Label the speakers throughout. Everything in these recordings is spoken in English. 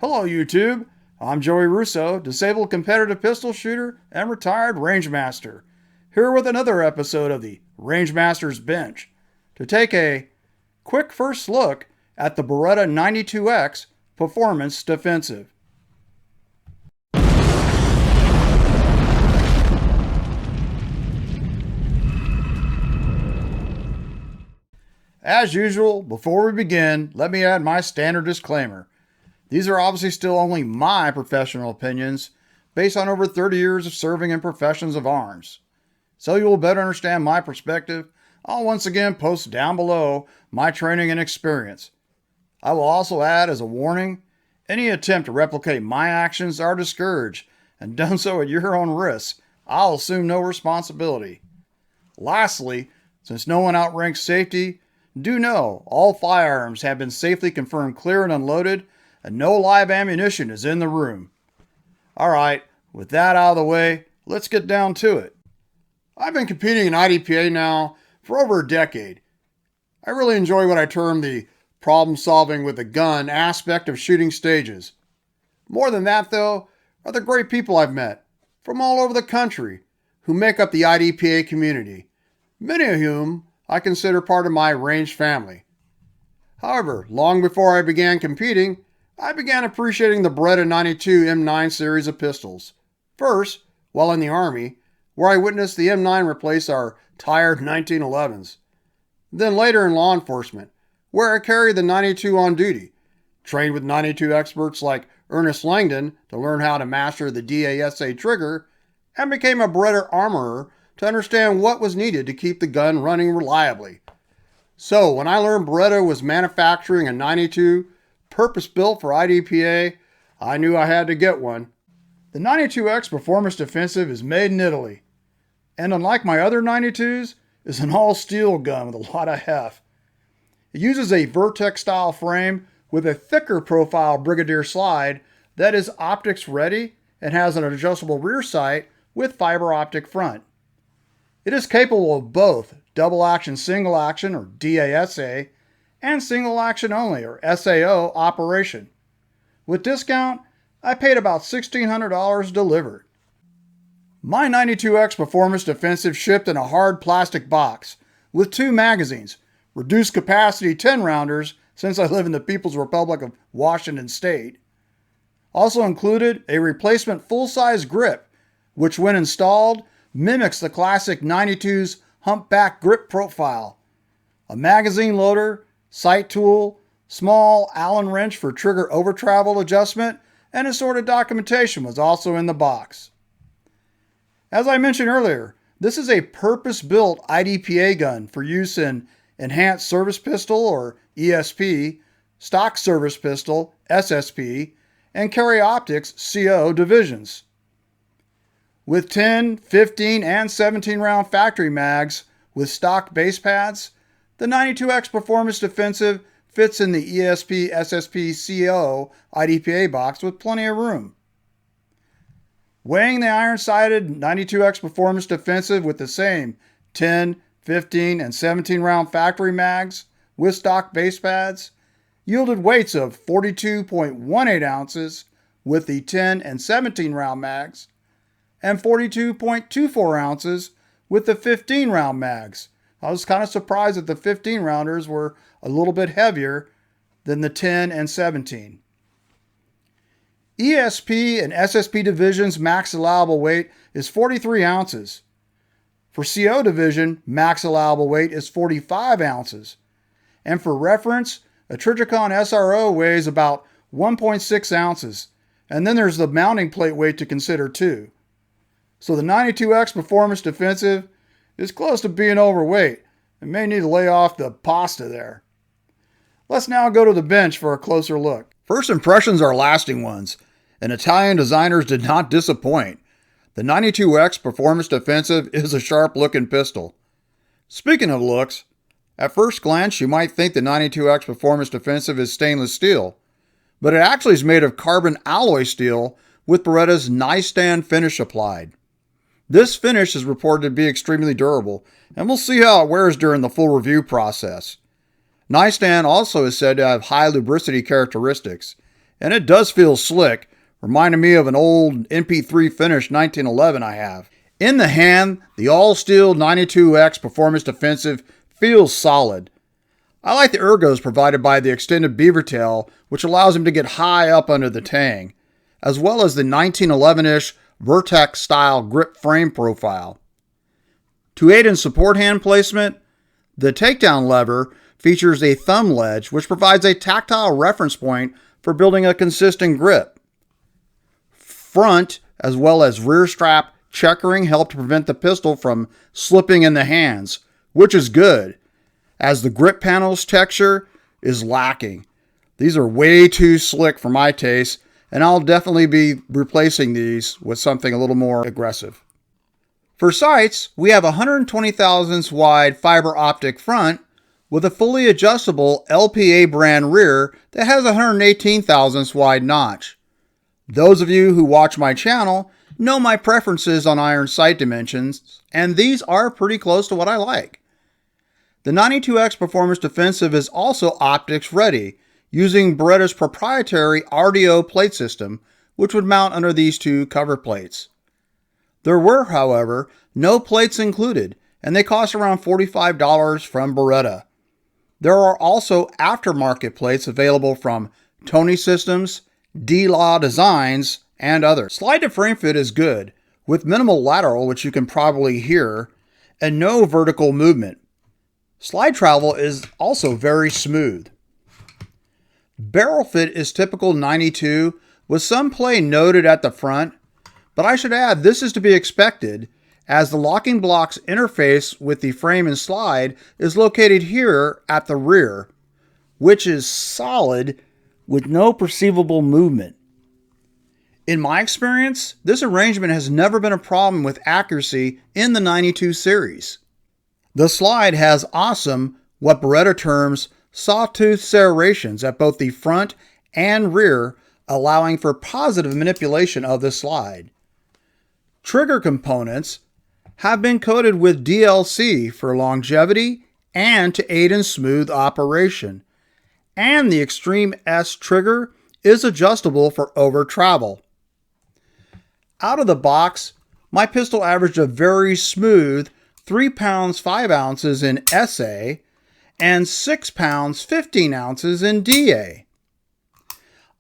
Speaker 1: Hello YouTube, I'm Joey Russo, disabled competitive pistol shooter and retired Rangemaster, here with another episode of the Rangemaster's Bench to take a quick first look at the Beretta 92x Performance Defensive. As usual, before we begin, let me add my standard disclaimer. These are obviously still only my professional opinions, based on over 30 years of serving in professions of arms. So you will better understand my perspective, I'll once again post down below my training and experience. I will also add as a warning, any attempt to replicate my actions are discouraged, and done so at your own risk. I'll assume no responsibility. Lastly, since no one outranks safety, do know all firearms have been safely confirmed clear and unloaded, and no live ammunition is in the room. Alright, with that out of the way, let's get down to it. I've been competing in IDPA now for over a decade. I really enjoy what I term the problem solving with a gun aspect of shooting stages. More than that though, are the great people I've met from all over the country who make up the IDPA community, many of whom I consider part of my range family. However, long before I began competing, I began appreciating the Beretta 92 M9 series of pistols. First, while in the Army, where I witnessed the M9 replace our tired 1911s. Then later in law enforcement, where I carried the 92 on duty, trained with 92 experts like Ernest Langdon to learn how to master the DASA trigger, and became a Beretta armorer to understand what was needed to keep the gun running reliably. So when I learned Beretta was manufacturing a 92 purpose-built for IDPA, I knew I had to get one. The 92x Performance Defensive is made in Italy, and unlike my other 92s, is an all-steel gun with a lot of heft. It uses a Vertex-style frame with a thicker profile Brigadier slide that is optics ready and has an adjustable rear sight with fiber optic front. It is capable of both double action single action or DASA and single action only or SAO operation. With discount, I paid about $1,600 delivered. My 92x Performance Defensive shipped in a hard plastic box with 2 magazines, reduced capacity 10 rounders since I live in the People's Republic of Washington State. Also included a replacement full-size grip, which when installed mimics the classic 92's humpback grip profile, a magazine loader, sight tool, small Allen wrench for trigger over travel adjustment, and assorted documentation was also in the box. As I mentioned earlier, this is a purpose-built IDPA gun for use in Enhanced Service Pistol or ESP, Stock Service Pistol SSP, and Carry Optics CO divisions. With 10, 15, and 17 round factory mags with stock base pads, the 92x Performance Defensive fits in the ESP SSP CO IDPA box with plenty of room. Weighing the iron-sighted 92x Performance Defensive with the same 10, 15, and 17 round factory mags with stock base pads yielded weights of 42.18 ounces with the 10 and 17 round mags and 42.24 ounces with the 15 round mags. I was kind of surprised that the 15 rounders were a little bit heavier than the 10 and 17. ESP and SSP division's max allowable weight is 43 ounces. For CO division, max allowable weight is 45 ounces. And for reference, a Trijicon SRO weighs about 1.6 ounces. And then there's the mounting plate weight to consider too. So the 92x Performance Defensive is close to being overweight and may need to lay off the pasta there. Let's now go to the bench for a closer look. First impressions are lasting ones, and Italian designers did not disappoint. The 92x Performance Defensive is a sharp-looking pistol. Speaking of looks, at first glance you might think the 92x Performance Defensive is stainless steel, but it actually is made of carbon alloy steel with Beretta's nightstand finish applied. This finish is reported to be extremely durable, and we'll see how it wears during the full review process. Nightstand also is said to have high lubricity characteristics, and it does feel slick, reminding me of an old MP3 finish 1911 I have. In the hand, the all-steel 92x Performance Defensive feels solid. I like the ergos provided by the extended beaver tail, which allows him to get high up under the tang, as well as the 1911-ish Vertex-style grip frame profile. To aid in support hand placement, the takedown lever features a thumb ledge, which provides a tactile reference point for building a consistent grip. Front as well as rear strap checkering help to prevent the pistol from slipping in the hands, which is good, as the grip panel's texture is lacking. These are way too slick for my taste, and I'll definitely be replacing these with something a little more aggressive. For sights, we have a 120 thousandths wide fiber optic front with a fully adjustable LPA brand rear that has a 118 thousandths wide notch. Those of you who watch my channel know my preferences on iron sight dimensions, and these are pretty close to what I like. The 92x Performance Defensive is also optics ready, using Beretta's proprietary RDO plate system, which would mount under these two cover plates. There were, however, no plates included, and they cost around $45 from Beretta. There are also aftermarket plates available from Tony Systems, D-Law Designs, and others. Slide to frame fit is good, with minimal lateral, which you can probably hear, and no vertical movement. Slide travel is also very smooth. Barrel fit is typical 92, with some play noted at the front, but I should add this is to be expected, as the locking block's interface with the frame and slide is located here at the rear, which is solid with no perceivable movement. In my experience, this arrangement has never been a problem with accuracy in the 92 series. The slide has awesome, what Beretta terms, sawtooth serrations at both the front and rear, allowing for positive manipulation of the slide. Trigger components have been coated with DLC for longevity and to aid in smooth operation, and the Extreme S trigger is adjustable for over travel. Out of the box, my pistol averaged a very smooth 3 pounds 5 ounces in SA and 6 pounds 15 ounces in DA.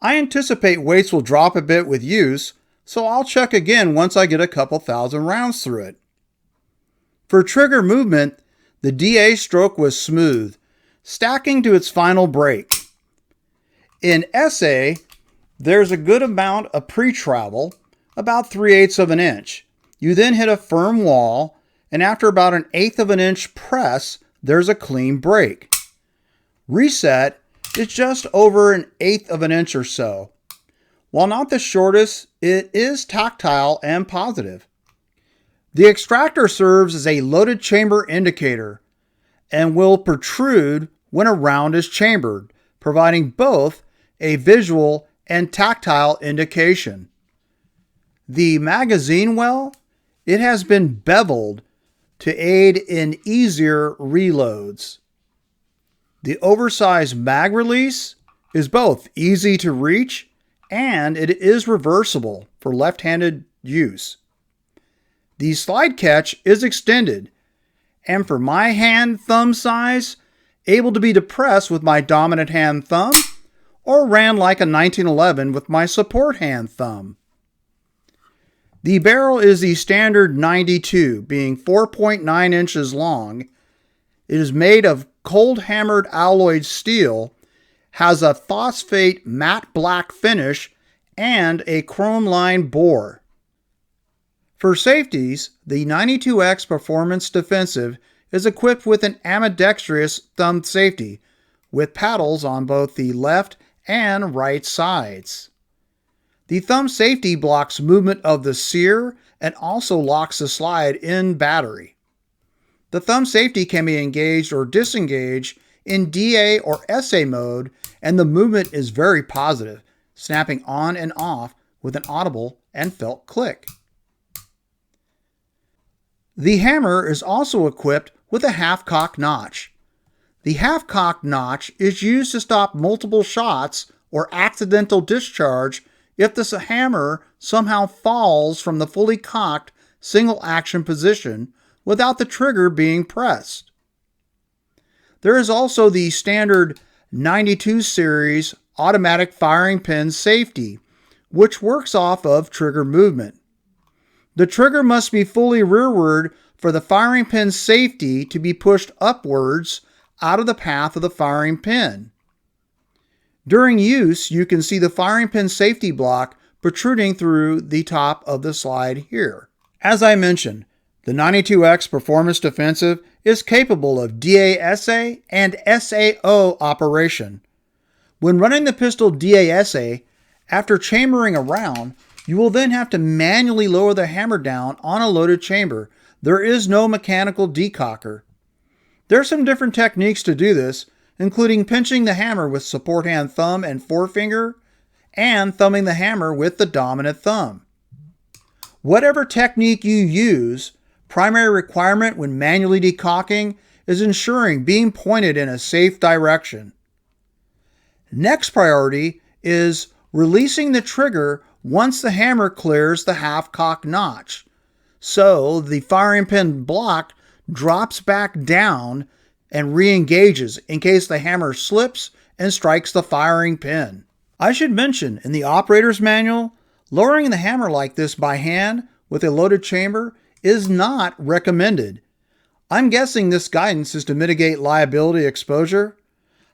Speaker 1: I anticipate weights will drop a bit with use, so I'll check again once I get a couple thousand rounds through it. For trigger movement, the DA stroke was smooth, stacking to its final break. In SA, there's a good amount of pre-travel, about 3/8 of an inch. You then hit a firm wall, and after about 1/8 of an inch press, there's a clean break. Reset is just over 1/8 of an inch or so. While not the shortest, it is tactile and positive. The extractor serves as a loaded chamber indicator and will protrude when a round is chambered, providing both a visual and tactile indication. The magazine well, it has been beveled to aid in easier reloads. The oversized mag release is both easy to reach and it is reversible for left-handed use. The slide catch is extended, and for my hand thumb size, able to be depressed with my dominant hand thumb, or ran like a 1911 with my support hand thumb. The barrel is the standard 92, being 4.9 inches long. It is made of cold hammered alloyed steel, has a phosphate matte black finish, and a chrome lined bore. For safeties, the 92x Performance Defensive is equipped with an ambidextrous thumb safety, with paddles on both the left and right sides. The thumb safety blocks movement of the sear and also locks the slide in battery. The thumb safety can be engaged or disengaged in DA or SA mode, and the movement is very positive, snapping on and off with an audible and felt click. The hammer is also equipped with a half-cock notch. The half-cock notch is used to stop multiple shots or accidental discharge if the hammer somehow falls from the fully cocked single action position without the trigger being pressed. There is also the standard 92 series automatic firing pin safety, which works off of trigger movement. The trigger must be fully rearward for the firing pin safety to be pushed upwards out of the path of the firing pin. During use, you can see the firing pin safety block protruding through the top of the slide here. As I mentioned, the 92X Performance Defensive is capable of DASA and SAO operation. When running the pistol DASA, after chambering a round, you will then have to manually lower the hammer down on a loaded chamber. There is no mechanical decocker. There are some different techniques to do this, including pinching the hammer with support hand thumb and forefinger, and thumbing the hammer with the dominant thumb. Whatever technique you use, primary requirement when manually decocking is ensuring being pointed in a safe direction. Next priority is releasing the trigger once the hammer clears the half-cock notch, so the firing pin block drops back down and re-engages in case the hammer slips and strikes the firing pin. I should mention, in the operator's manual, lowering the hammer like this by hand with a loaded chamber is not recommended. I'm guessing this guidance is to mitigate liability exposure.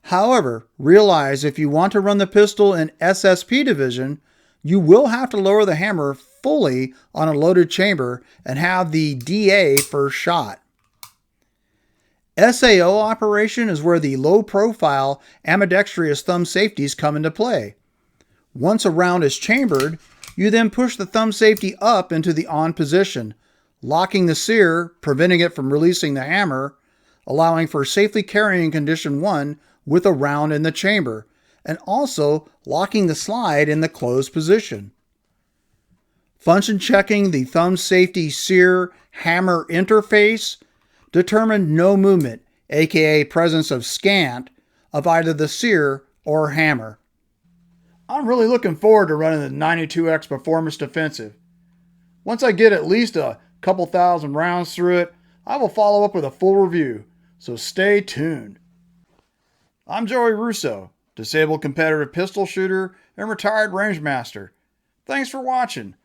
Speaker 1: However, realize if you want to run the pistol in SSP division, you will have to lower the hammer fully on a loaded chamber and have the DA first shot. SAO operation is where the low-profile ambidextrous thumb safeties come into play. Once a round is chambered, you then push the thumb safety up into the on position, locking the sear, preventing it from releasing the hammer, allowing for safely carrying condition 1 with a round in the chamber, and also locking the slide in the closed position. Function checking the thumb safety sear hammer interface determined no movement, aka presence of scant, of either the sear or hammer. I'm really looking forward to running the 92X Performance Defensive. Once I get at least a couple thousand rounds through it, I will follow up with a full review, so stay tuned. I'm Joey Russo, disabled competitive pistol shooter and retired Rangemaster. Thanks for watching.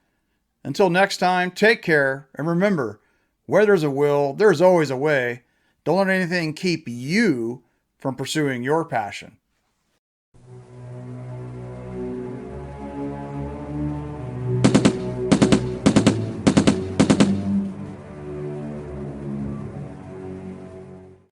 Speaker 1: Until next time, take care, and remember, where there's a will, there's always a way. Don't let anything keep you from pursuing your passion.